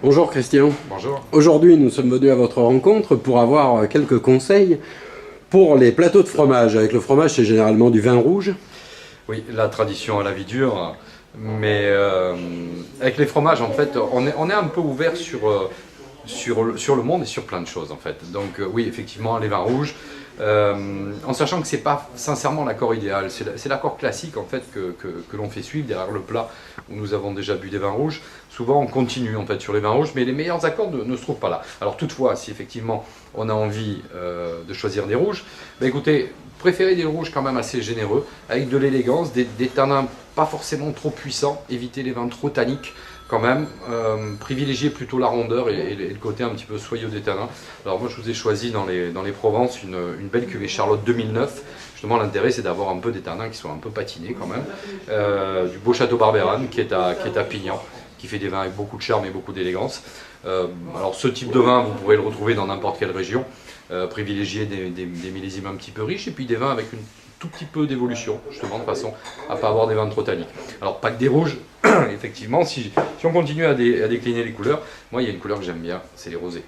Bonjour Christian. Bonjour. Aujourd'hui, nous sommes venus à votre rencontre pour avoir quelques conseils pour les plateaux de fromage. Avec le fromage, c'est généralement du vin rouge. Oui, la tradition à la vie dure, mais avec les fromages, en fait, on est un peu ouvert sur le monde et sur plein de choses, en fait. Donc oui, effectivement, les vins rouges, en sachant que c'est pas sincèrement l'accord idéal, c'est l'accord classique, en fait, que l'on fait suivre derrière le plat où nous avons déjà bu des vins rouges. Souvent, on continue, en fait, sur les vins rouges, mais les meilleurs accords ne se trouvent pas là. Alors toutefois, si effectivement on a envie de choisir des rouges, bah, écoutez, préférez des rouges quand même assez généreux, avec de l'élégance, des tanins pas forcément trop puissants, évitez les vins trop tanniques quand même, privilégiez plutôt la rondeur et le côté un petit peu soyeux des tanins. Alors moi je vous ai choisi dans les Provences une belle cuvée Charlotte 2009. Justement l'intérêt c'est d'avoir un peu des tanins qui sont un peu patinés quand même. Du beau Château Barbéran qui est à Pignan, qui fait des vins avec beaucoup de charme et beaucoup d'élégance. Alors ce type de vin, vous pouvez le retrouver dans n'importe quelle région. Privilégier des millésimes un petit peu riches et puis des vins avec une tout petit peu d'évolution, justement de façon à ne pas avoir des vins trop tanniques. Alors pas que des rouges, effectivement, si on continue à décliner les couleurs, moi il y a une couleur que j'aime bien, c'est les rosés.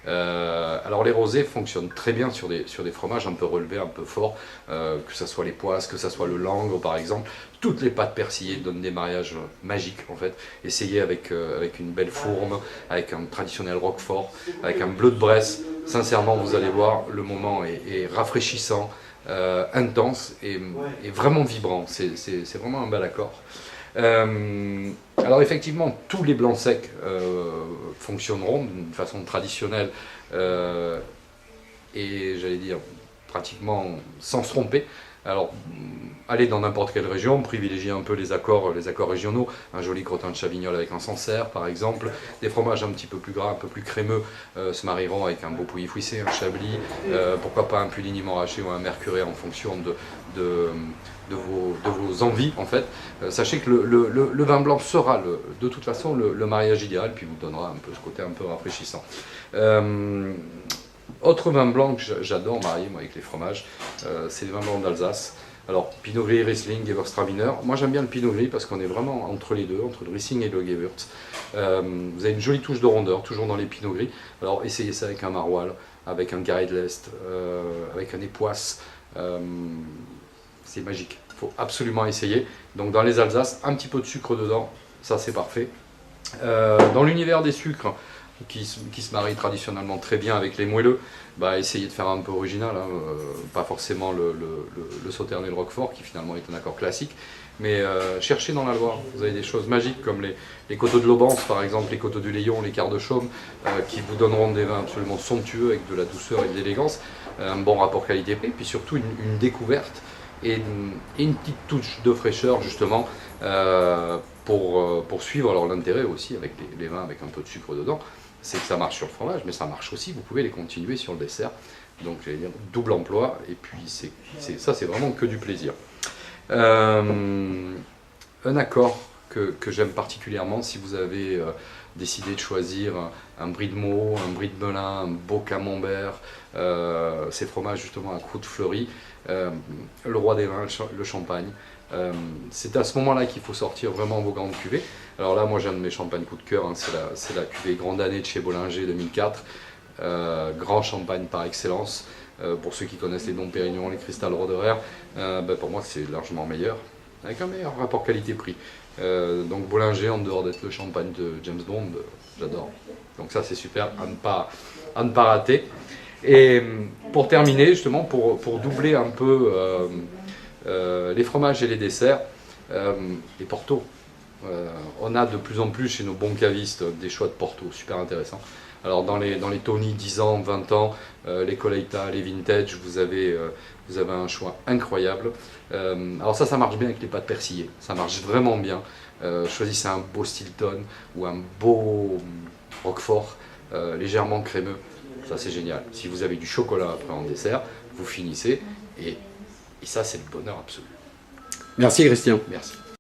Alors les rosés fonctionnent très bien sur des fromages un peu relevés, un peu forts, que ce soit les poisses, que ce soit le langre par exemple. Toutes les pâtes persillées donnent des mariages magiques en fait. Essayez avec une belle fourme, avec un traditionnel roquefort, avec un bleu de Bresse. Sincèrement, vous allez voir, le moment est rafraîchissant, intense et vraiment vibrant. C'est vraiment un bel accord. Alors effectivement, tous les blancs secs fonctionneront d'une façon traditionnelle et j'allais dire pratiquement sans se tromper. Alors, allez dans n'importe quelle région, privilégiez un peu les accords régionaux, un joli crottin de Chavignol avec un Sancerre par exemple, des fromages un petit peu plus gras, un peu plus crémeux se marieront avec un beau Pouilly Fouissé, un Chablis, pourquoi pas un Puligny Montrachet ou un Mercurey en fonction de vos envies en fait. Sachez que le vin blanc sera de toute façon le mariage idéal, puis vous donnera un peu ce côté un peu rafraîchissant. Autre vin blanc que j'adore marier moi, avec les fromages, c'est les vins blancs d'Alsace. Alors, Pinot Gris, Riesling, Gewürztraminer. Moi, j'aime bien le Pinot Gris parce qu'on est vraiment entre les deux, entre le Riesling et le Gewürz. Vous avez une jolie touche de rondeur, toujours dans les Pinot Gris. Alors, essayez ça avec un maroilles, avec un Garry de l'Est, avec un époisse. C'est magique. Il faut absolument essayer. Donc, dans les Alsaces, un petit peu de sucre dedans, ça c'est parfait. Dans l'univers des sucres, qui se marie traditionnellement très bien avec les moelleux, bah, essayez de faire un peu original, hein, pas forcément le Sauternes et le Roquefort qui finalement est un accord classique, mais cherchez dans la Loire, vous avez des choses magiques comme les coteaux de l'Aubance par exemple, les coteaux du Layon, les quarts de Chaume, qui vous donneront des vins absolument somptueux avec de la douceur et de l'élégance, un bon rapport qualité-prix, puis surtout une découverte et une petite touche de fraîcheur justement pour suivre. Alors l'intérêt aussi avec les vins avec un peu de sucre dedans, c'est que ça marche sur le fromage, mais ça marche aussi, vous pouvez les continuer sur le dessert. Donc j'allais dire double emploi, et puis ça c'est vraiment que du plaisir. Un accord que j'aime particulièrement, si vous avez décidé de choisir un brie de Meaux, un brie de Melun, un beau camembert, ces fromages justement à croûte fleurie, le roi des vins, le champagne. C'est à ce moment-là qu'il faut sortir vraiment vos grandes cuvées. Alors là, moi j'ai un de mes champagnes coup de cœur, hein, c'est la cuvée Grande Année de chez Bollinger 2004. Grand champagne par excellence. Pour ceux qui connaissent les Dom Pérignon, les Cristal Roderer, pour moi c'est largement meilleur, avec un meilleur rapport qualité-prix. Donc Bollinger, en dehors d'être le champagne de James Bond, j'adore. Donc ça c'est super à ne pas rater. Et pour terminer, justement, pour doubler un peu les fromages et les desserts, les Porto. On a de plus en plus chez nos bons cavistes des choix de Porto super intéressants. Alors dans les Tony 10 ans, 20 ans, les Colheita, les Vintage, vous avez un choix incroyable. Alors ça marche bien avec les pâtes persillées, ça marche vraiment bien. Choisissez un beau Stilton ou un beau Roquefort, légèrement crémeux, ça c'est génial. Si vous avez du chocolat après en dessert, vous finissez et ça c'est le bonheur absolu. Merci Christian. Merci.